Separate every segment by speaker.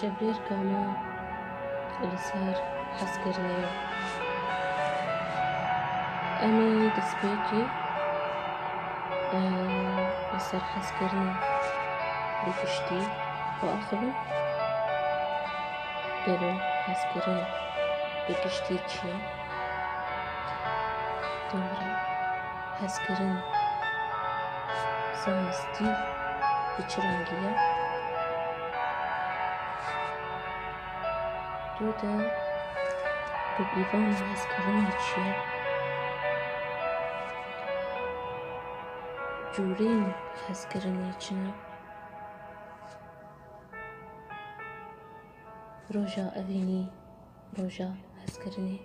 Speaker 1: شبرێر کامە لەسەر حەزکردنەوە ئەمێ دەستپێکی لەسەر حەزکردن بگشتی بۆ ئاخرن گەلۆ حەزکردن بگشتی چییە؟ دوورە حەزکردن زانستی بچ ڕەنگییە؟ دوودە ببیڤانە حەزکردنی چییە؟ جوورەی حەزکردنی چنە؟ ڕۆژە ئەڤینی ڕۆژە حەزکردنی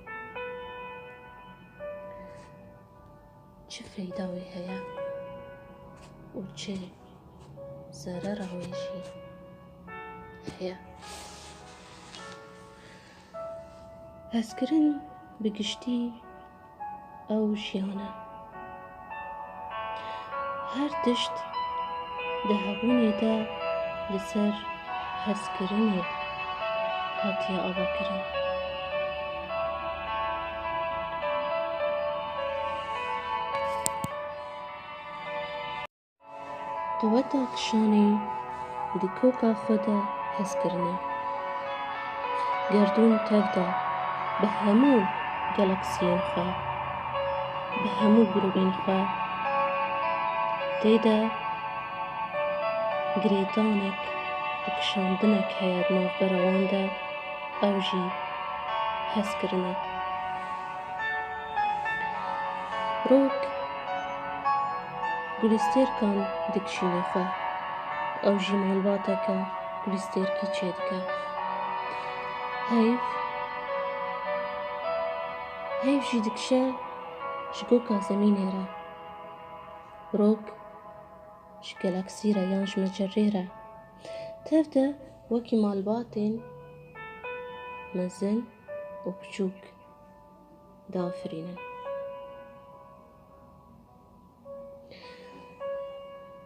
Speaker 1: چ فەیداوی هەیە و چێ زەرەڕەوێژی هەیە؟ حەزکردن بگشتی ئەو ژیانە هەر تشت دەهەبوونێدا لەسەر حەزکردنێ هاتیە ئاواکردن. قوەتە کشانەی دی کۆکا خۆدا حەزکردنە گەردوون تەڤدا بە هەموو گەلەکسیên xwe بە هەموو گرۆبên xwe تێدا girêdanek û kişandinek heye di navbera wan de ew jî hezkirin e. Rok gulîstêrkan dikişîne xwe ew jî malbateke gulîstêrkî çê dike. Heyv jî dikişe ji goka zemînê re. Rok ji gelaksî re yan ji mecerê re. Tev de wekî malbatên mezin û biçûk diafirînin.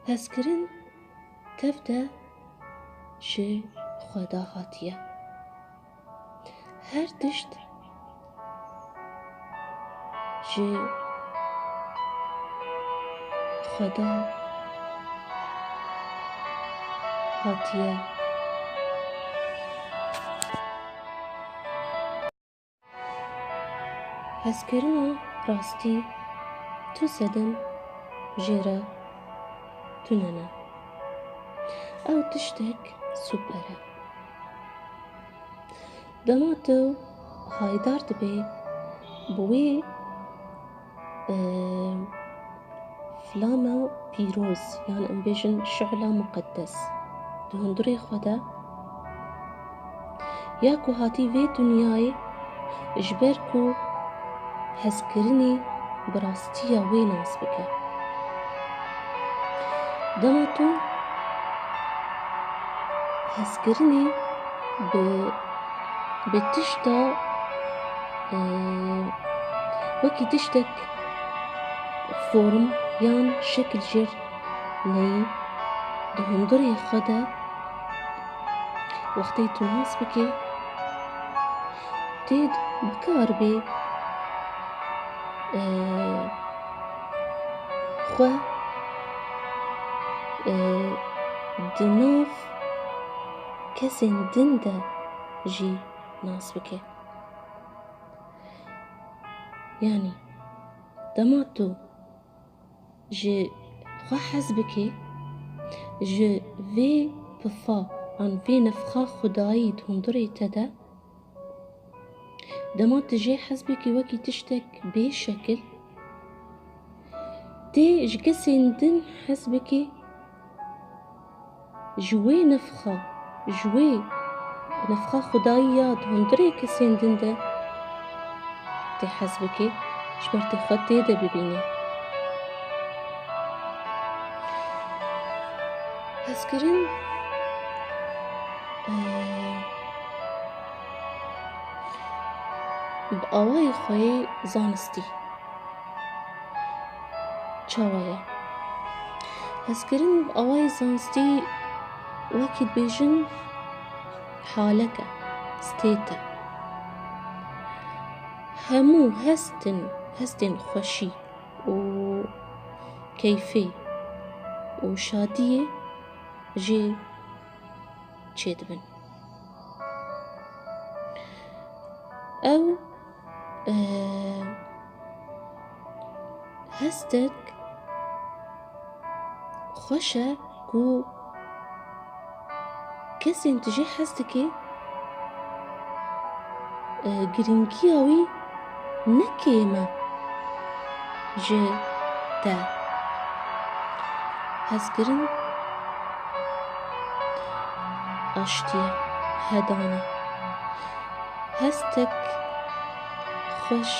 Speaker 1: Hezkirin tev de ji xweda hatiye. Her tişt ji xweda hatiye. Hezkirina rastî tu sedin jê re tunene. Ew tiştek super e. Dema tu haydar dibe bi wê flama pîroz yan em bêjin şu'la muqeddes di hundirê xwe de ya ku hatî vê dunyayê ji ber ku hezkirinê bi rastiya wê nas bike. Dema tu hezkirinê bi tişta wekî tiştek form yan şekil jêr neyî di hundirê xwe de wextê tu nas bikî tê bikar bê xwe di nav kesên din de jî nas bike. Yani dema tu ji xwe hez bikî ji vê pifa an vê nefxa xwedayî di hundirê te de dema tu jê hez bikî wekî tiştek bê şekil tê ji kesên din hez bikî ji wê nefxa ji wê nefxa xwedayî ya di hundirê kesên din de tê hez bikî ji ber tê xwe tê de bibînî. Hezkirin bi awayê xweyê zanistî çawa ye? Hezkirin bi awayê zanistî wekî dibêjin حالك ستيتا همو هستن خوشي و كيفي وشادية جي تشيدبن أو هستك خوشة كو كسين تجي حستكي گرنگیاوی نکیما جه تا هزگرن آشتیه هدانه هستك خوش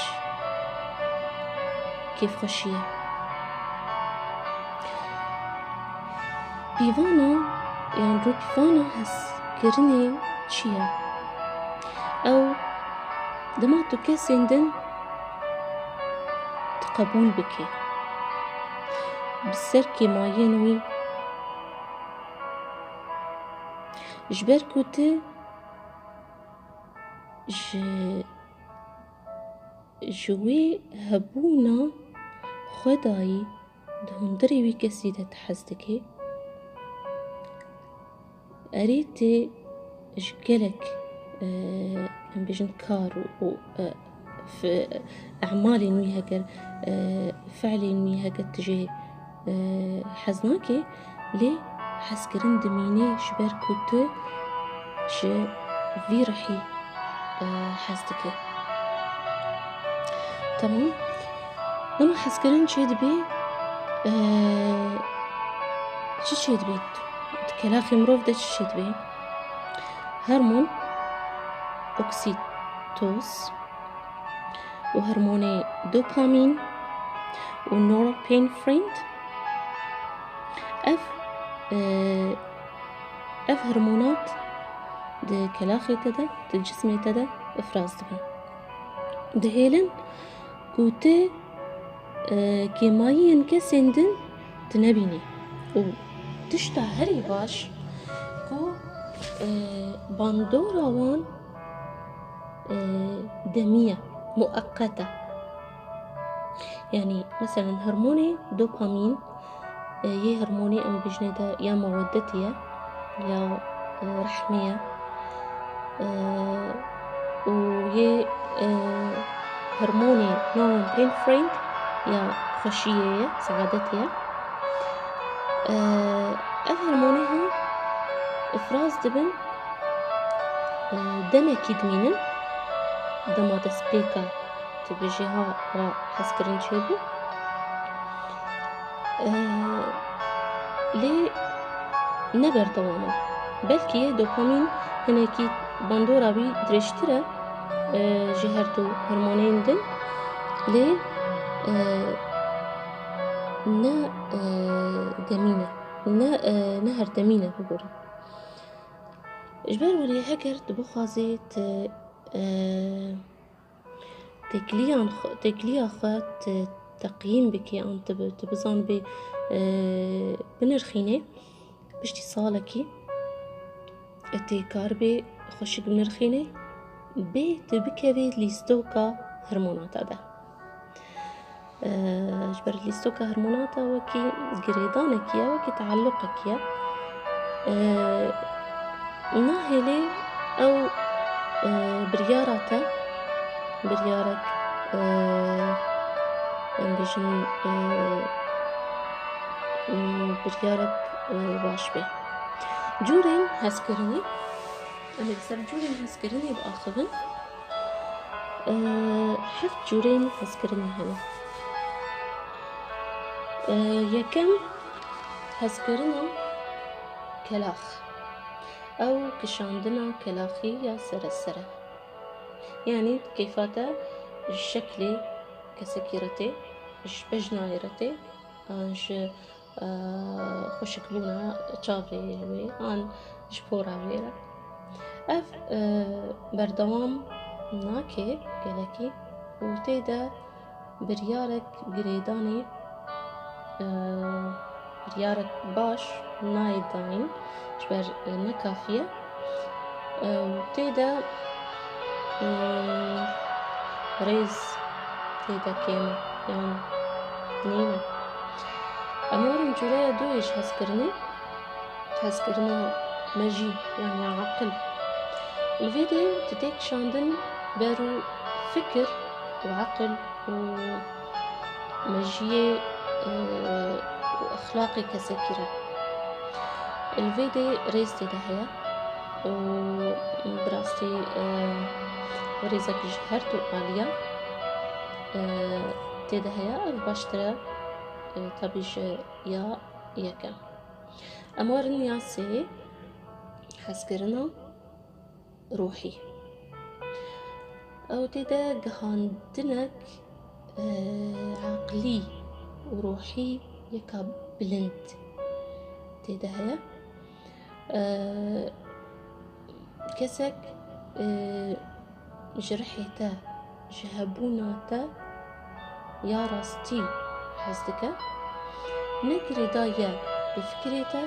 Speaker 1: كيف خوشية بيوانا يعني رو بيوانا هزگرني چيه أو دماتو كسندن تقبول بكي بسركي معينوي جبركو ت جوي هبونا خداي دهندري وي كسي ده تحزدكي أريتي جقلك بيجن كار في أعمال ويها قر فعل ويها قد تجي حزناكي ليه حسكرن دميني شبر كوتو ش في رحي حزدكي تمام لما حسكرن شيد بي شو شيد بيت كلاخي مروف ده شيد بي هرمون أوكسيتوس وهرموني دوبامين ونورابينفرين اف هرمونات ده كلاخي تدا ده جسمي تدا افراز دبن دهيلن كوتي كيمايين كسندن تنبيني وتشتا هري باش كو باندورا وان دمية مؤقتة يعني مثلا هرموني دوبامين يه هرموني ام بجنيدا يا مودتية يا رحمية ويه هرموني نورابينفرين يا خوشية سعادتية هرمونيها افراز دبن دمكي دمينن دما دسبيكا تبجيها وحسكرن شيبو لي نبر دواما بلكي دوبامين هناكي باندورا بي درشترة جهرتو هرمونين دن لي نا دمينة نهر دمينة بقولي جبر ولي هكر تبخازي تكليا خات تقييم بكي أن تبزان ب بنرخينه بشتي صالكي اتي كاربي خوشك بنرخينه بي تبكي ليستوكا هرمونات هذا جبر ليستوكا هرمونات وكي قريدانك يا وكي تعلقك يا ناهلي أو بريارك بيجن بريارك باشبه جورين هسكرني أنا بسر جورين هسكرني بآخذن حفت جورين هسكرني هنا يكم هسكرنا كلاخ أو كشاندنا كلاخي يا سرسرة يعني كيفاتا الشكل كسكيرتي بجنايرتي أنش خوشك بونا تشافري وي أن جبورا ويرا أف بردوام ناكي قالكي وتيدا بريارك قريداني بريارك باش نايداين جبر نكافية وتيدا ريز تيدا كيما يعني نينا أمور جولايا دويش هسكرنا مجي يعني عقل الفيديو تديك شاندن بارو فكر وعقل ومجيء وأخلاقي كسكرة الفيديو ريستي دهيا وبراستي وريزك جهرتو آليا تدهيا الباشترا طبيش يا يكا أمورن ياسي حسكرنا روحي أو تدا جهاندنك عقلي وروحي يكا بلند تدهيا كسك جرحيتا جهبوناتا يا راستي حسدك نقري دايا بفكريتا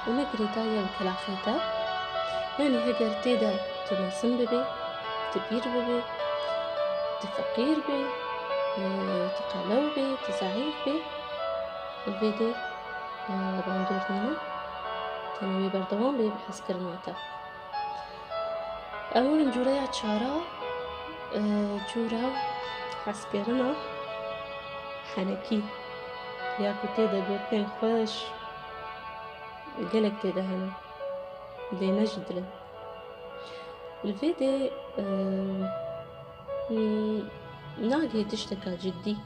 Speaker 1: ونقري دايا بكلاخيتا يعني هجر تيدا تناسم ببي تبير ببي تفقير بي تقلو بي تزعيف بي الفيديو باندورنينا تنوي بردوان بي بحس كرناتا أول جوريا تشارا جورا حس كرنا حنكي ياكو تيدا بوتين خوش قلق تيدا هنا دي نجدله الفيديو ناقي تشتكى جدي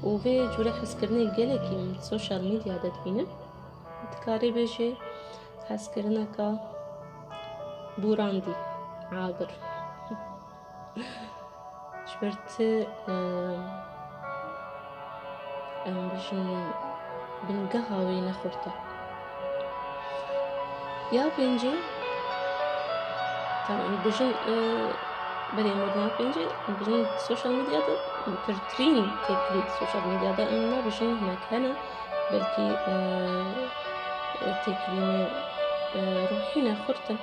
Speaker 1: وفي جوري حسكرني قلقي من السوشيال ميديا دادبينا تكاري بيجي حسكرنا كا بوراندي عابر شبرت بجن بنقهوي نخورتا يا بنجي طبعا بجن بري مدينة بنجي بجن السوشيال ميديا دا مكرترين تكليد السوشيال ميديا دا إننا بجن هناك هنا بلكي تكليمي روحينا خورتا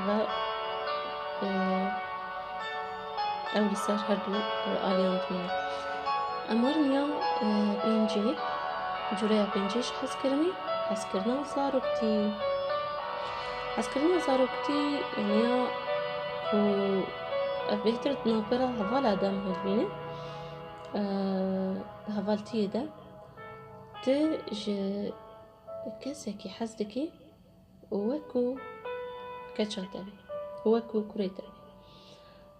Speaker 1: و أو لسار هردو آليان دمينا أمرنيا بنجي جوريا بنجيش حسكرنا زاروكتي يعني و بهتر ناقرة هفال آدم هدبينه هفالتي دا تج كسكي حسدكي وكو كتشاتبي وكو كريتبي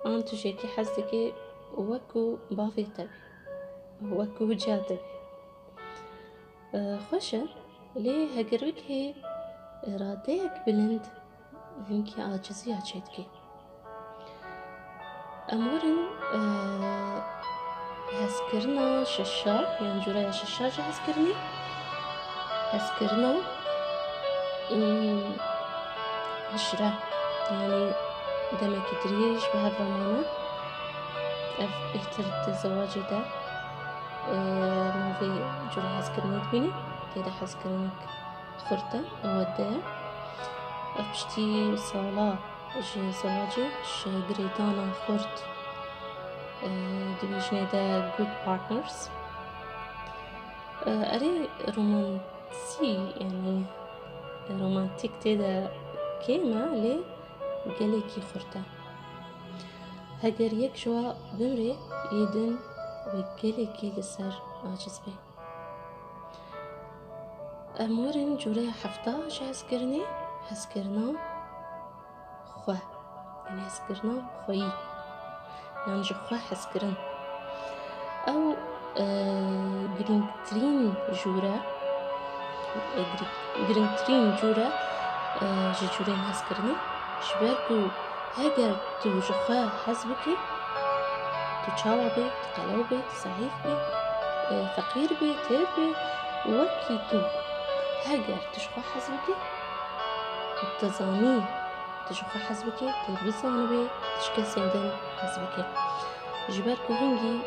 Speaker 1: أنتو جيكي حسدكي وكو بافيتبي وكو جاتبي خوشة ليه هقربك هي إراديك بلند هنكي عاجزية شيتكي أمورن هسكرنا ششا يعني جورايا ششاجة هسكرنا عشرة يعني دمك دريج بهالرمانة أف اهترت زواجي دا موفي جوري هسكرني دبيني تيدا هسكرنك خورتا أودايا أبشتي صالة جي زواجي شجريدانا خورت دبيجني دا good partners أري رومانسي يعني رومانتيك تيدا كيما لي قاليكي خورتا هجر يك جوا بمري يدن وقاليكي لسر عاجز بي أمورن جوري حفتا جا هسكرنا خواه يعني هسكرنا خوي يعني جو خواه هسكرن أو جرينترين جورا جي جورين هسكرني شباركو هاجر تو جو خواه حسبكي تشاوى بي تقلو بي تصعيف بي فقير بي تير بي وكي تو هاجر تشخوا حسبكي التزامي تشخوا حسبكي تلبسان بي تشكل سندن حسبكي جباركو هنجي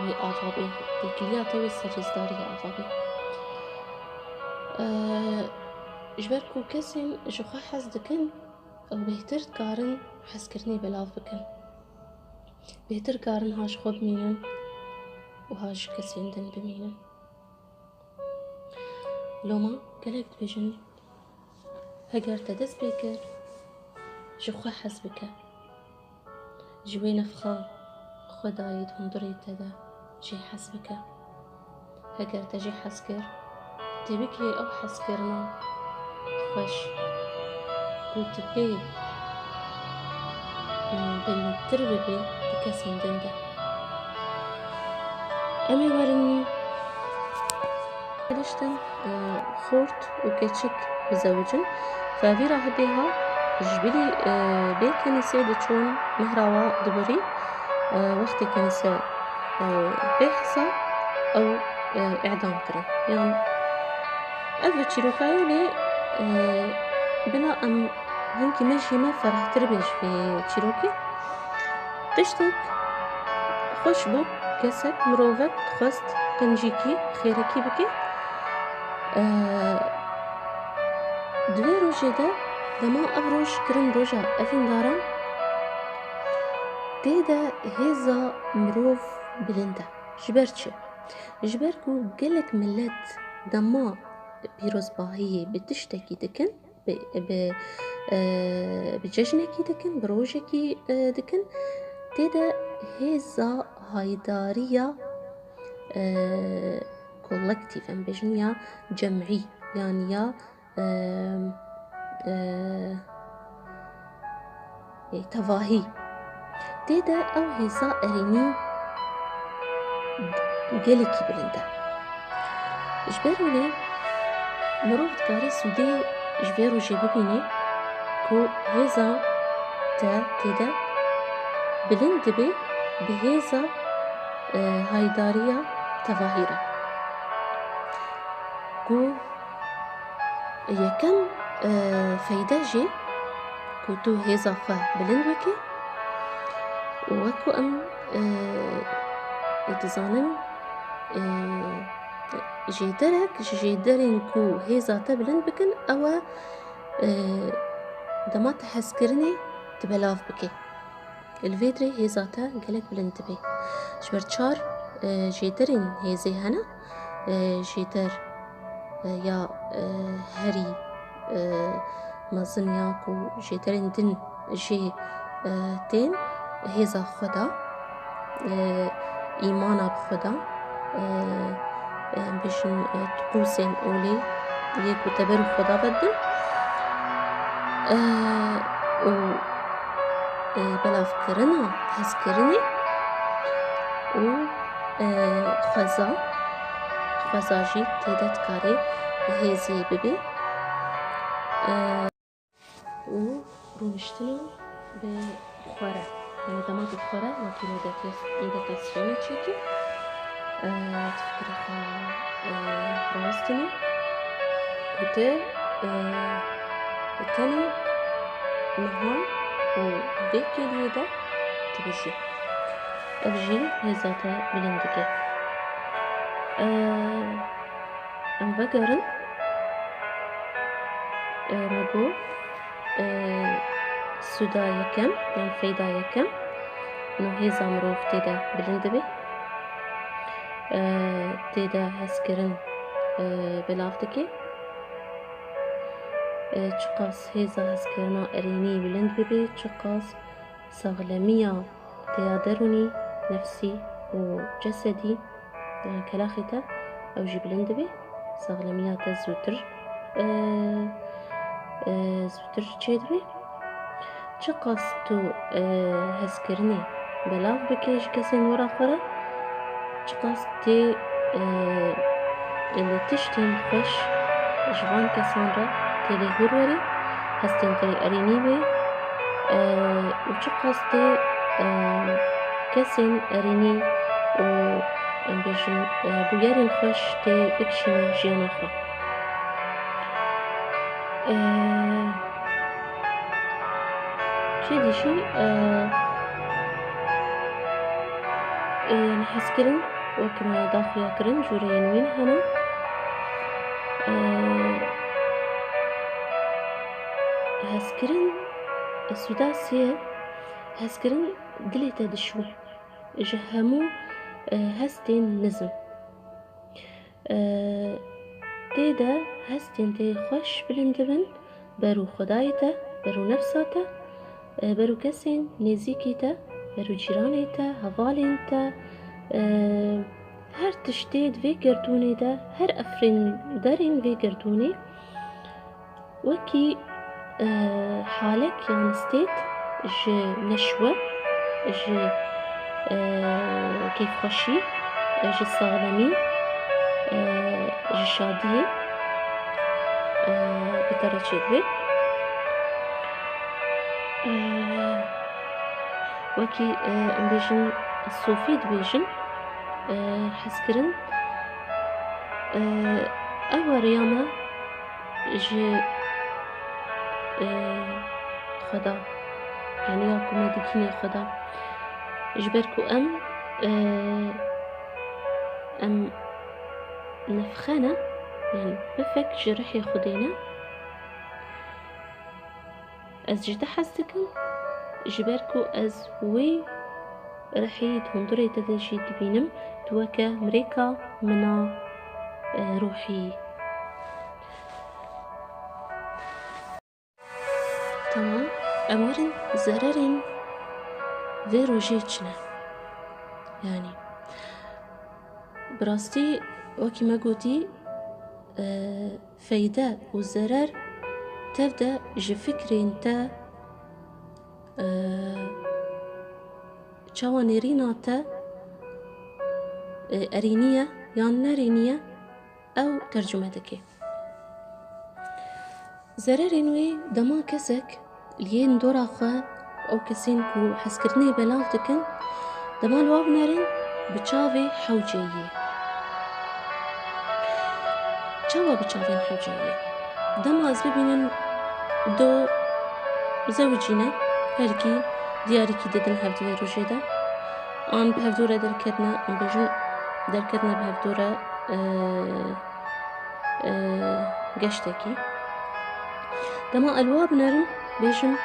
Speaker 1: وی آوابی دگلیات وی سرزداری آوابی جبر کو کسین جخوا حز دکن او بهتر کارن حز کرنی بلاف بکن بهتر کارن هاش خوب مینن و هاش کسین دن بمینن لوما گلک بجن هگر تدس بکر جخوا حز بکر جوی نفخا خدایت هندری تدا جي حز بکر هگر تجي حز کر تبكي أو حز کرنا خوش قلت بي بالتربة بي بكسين دنده أمي ورن لشتن خورت وكتشك بزوجن ففي راه بيها جبلي بي كنيسة دچون مهراوا دبري وقت كنيسة بحثة أو إعدام كرن يعني أفا تشيروكاي لي بلا أم هنكي ماشي ما فرح تربيش في تشيروكي تشتك خوش بو كسك مروفك تخست قنجيكي خيركي بكي دوي روجي دا دما أفروش كرن روجا أفين دارا تيدا هيزا مروف بلندا جبرتشي جبركو قلك ملت دما بيروز باهية بتشتكي دكن بججنكي دكن بروجكي دكن تيدا هيزا هايدارية كولكتيف ام بجنيا جمعي يعني يا تفاهي تيدا او هيزا اريني قلكي بلندا جبرو لي مروف دكاري سودي جبرو جيبيني كو هيزا تيدا بلند بي بهيزا هايدارية تظاهرة كو يكم فايداجي كو تو هيزا خوا بلند وكي وكو ام اتزانن جيدرين كو هيزا تبلند بكن او دما تحسكرني تبلاف بكي الفيدري هيزاتا قالك بلنتبه شبرتشار جيدرين هيزي هنا جيدر يا هري مازنياكو جيدرين دن جي تين هيزا خدا إيمانا بخدا بيشن تقوسين أولي يكو تبرو خدا بدن و بلاف كرنا حس كرني و خوزاجي تيدا تكاري هيزي ببي و روشتنا بخورة يعني دمات بخورة وكيلو إيداتاسيوني تشيكي تفكري روستني وتي التاني نهار وبيكي ليدا تبجي أبجي هزاتا بلندقي أم بقرن مقو سودا يكم يعني فيدا يكم إنه هيزا مروف تيدا بلندبي تيدا هسكرن بلافتكي چقاس هيزا هسكرنا أريني بلند ببي چقاس سغلمية تيادرني نفسي وجسدي يعني كلاختا أو جبلند بي سغلمية تزوتر زوتر چيد بي چقاس تو هسكرني بلاف بكيش كسين ورا خورا چقاس تي اللي تشتين خوش جوان كسان را تيلي هوروري هستين تي أريني بي وچقاس تي كسين أريني و بيجن بويارين خوش تي بكشينا جيانا خوا چه ديشي يعني حسكرن وكما داخل كرن جورين وين هنا هسكرن السوداسية هسكرن دليتا دشوي جهمو هستين نزم تيدا هستين تي خوش بلندبن برو خدايتا برو نفساتا برو كسين نزيكيتا برو جيرانيتا هفالينتا هر تشتيد في قردوني دا هر أفرين دارين في قردوني وكي حالك يعني ستيت جي نشوة جي كيف خشي جي صالمي جي شادية بطريقة شدوي وكي بيجن الصوفي دبيجن حسكرن أول رياما جي خدا يعني ياكو مدكيني خدا جبركو أم نفخنا يعني بفك جرح ياخدينا از جدا حسكن جبركو از وي رحيد هندري تدشي تبينم توكا مريكا منا روحي تمام أمورن زررين فيرو جيتشنا يعني براستي وكي ما قلتي فايدة والزرر تبدأ جفكري انت چاوانيرينا تا أرينية يان نارينية أو ترجمتك زررينوي دما كسك لين دورا خوا أو كسين كو حسكرني بلافتكن دما الواب نارين بچاوي حوجية چاوا بچاوين حوجية دما از ببينن دو زوجينا هركي دياركي ددن هفدوي روجيدا آن بهفدورة دركتنا بجن دركتنا بهفدورة قشتكي دما الواب نرم بيجن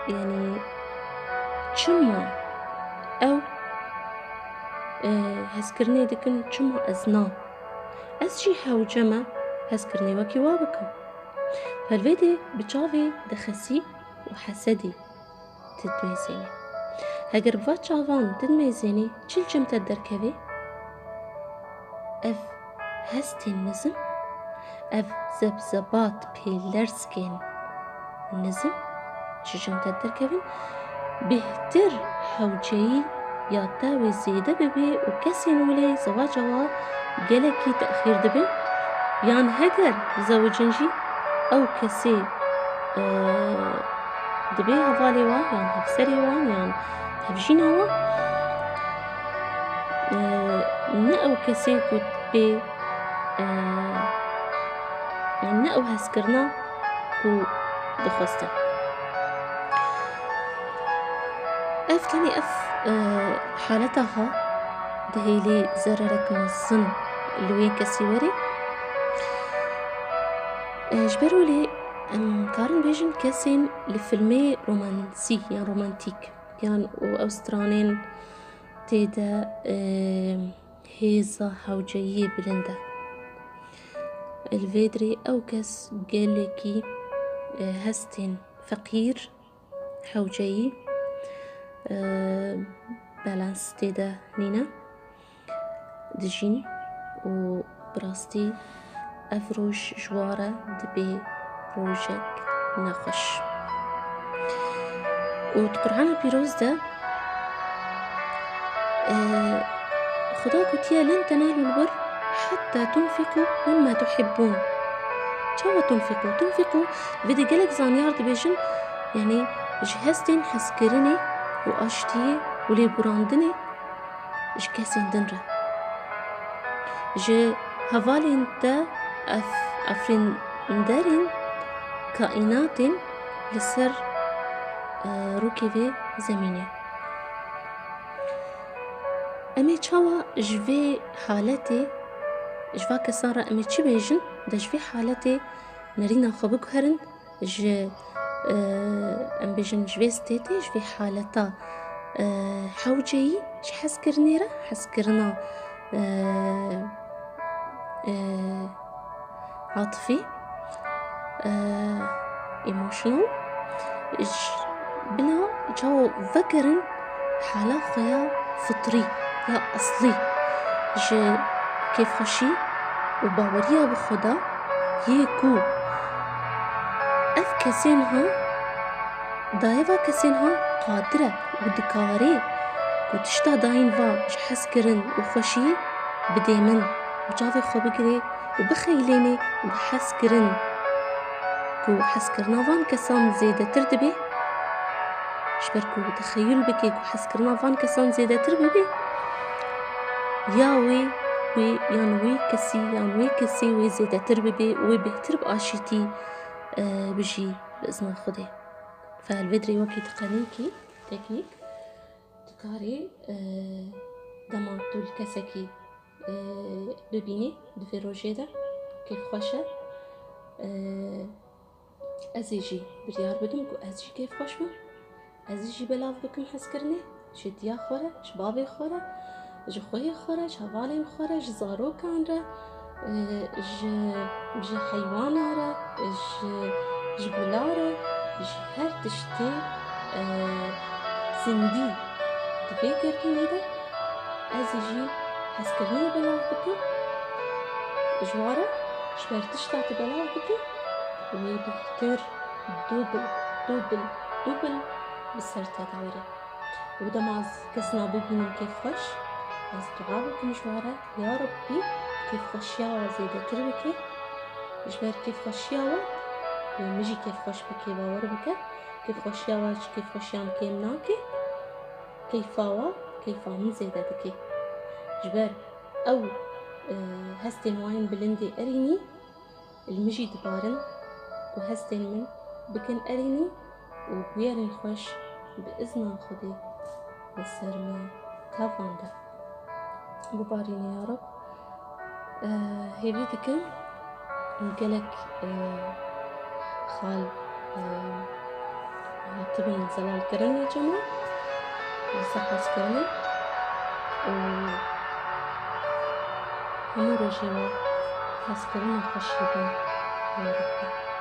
Speaker 1: يعني چما او هسكرني دكن چما ازنا از شي حوجما هسكرني وكي وابكم فالفيدي بچاوي دخسي وحسدي تدميزيني هاگر بفا چاوان تدميزيني چل جمتا دركبي اف هستين نزم اف زبزبات بيلرسكين نزم چل جمتا دركبين بهتر حوجي يا تاوي زيادة ببي وكسين ولي زواجها جلكي تأخير دبي يعني هاگر زوجنجي او كسي دبي هفالي وان يعني هفسري وان يعني هفجينا وان نأو كسي كنت بي نأو هسكرنا كو دخوستا افتني حالتها دهيلي زررك مصن لوين كسي وري جبروا لي كارن بيجن كاسين لفيلمي رومانسي يعني رومانتيك يعني وأوسترانين تيدا هيزا حوجية بلندا الفيدري أو كاس قالكي هستين فقير حوجية بالانس تيدا نينا دجين وبراستي أفروش جوارة دبي روجك نخش وتقرعنا بيروز ده خدا قتيا لن تنالوا البر حتى تنفقوا مما تحبون شو تنفقوا بدي قالك زانيار دبيجن يعني جهزتين حسكرني واشتيه ولي براندني جكاسين دنرا جه هفالي انت أفرين دارين كائنات لسر روكيفي زميني أمي تشاوا جفي حالتي جفا كسارة أمي تشي بيجن دا جفي حالتي نرينا خبك هرن ج أم بيجن جفي ستيتي جفي حالتا حوجي ج حسكرنيرا حسكرنا عاطفي emotional بنا جو ذكرن حالا خيا فطري يا أصلي ج كيف خشي وباوريا بخدا يكو أف كسينها دايفا كسينها قادرة ودكاري وتشتا داين فا ج حسكرن وخشي بديمن وجافي خو بقري وبخيليني وبحسكرن كو حسكرنا فان كسان زيادة تردبي شبركو تخيل بكي كو حسكرنا فان كسان زيادة تردبي ياوي وي يانوي كسي وي زيادة تردبي وي بهتر بآشيتي بجي بإذن خدي فالفيدري وكي تقنيكي تكنيك تكاري دمان طول كسكي ببيني دفي روجيدا كيف خوشة أزيجي بريار بدم كو أزيجي كيف خوش من أزيجي بلاف بكم حسكرني شديا خورة شبابي خورة جخوي خورة شهوالي خورة جزارو كانرا ج حيوانارا جبولارا هر تشتي زندي دفي كرتون هيدا أزيجي حسكرني بلاف بكم جوارة شبرتش تعطي بلاف بكم وبختار دوبل بسرتها دوري وده معز كسنا ببيني كيف خوش از دعابكم جوارة يا ربي كيف خوشياوا زيادة تربكي جبر كيف خوشياوا ومجي كيف خوش بكي باور بك كيف خوشياوا كيف خوشيام كيمناكي كيفاوا من زيادة بكي جبر أو هستين واين بلندي أريني المجي دبارن وهستين من بكن أريني وبيارن خوش بإذن خدي بسرما تافاندا بباريني يا رب هيبيتكن نقلك خال تبن زلال كرن يا جماعة وصحص كرني همو رجيوا هسكرنا خشيبا يا رب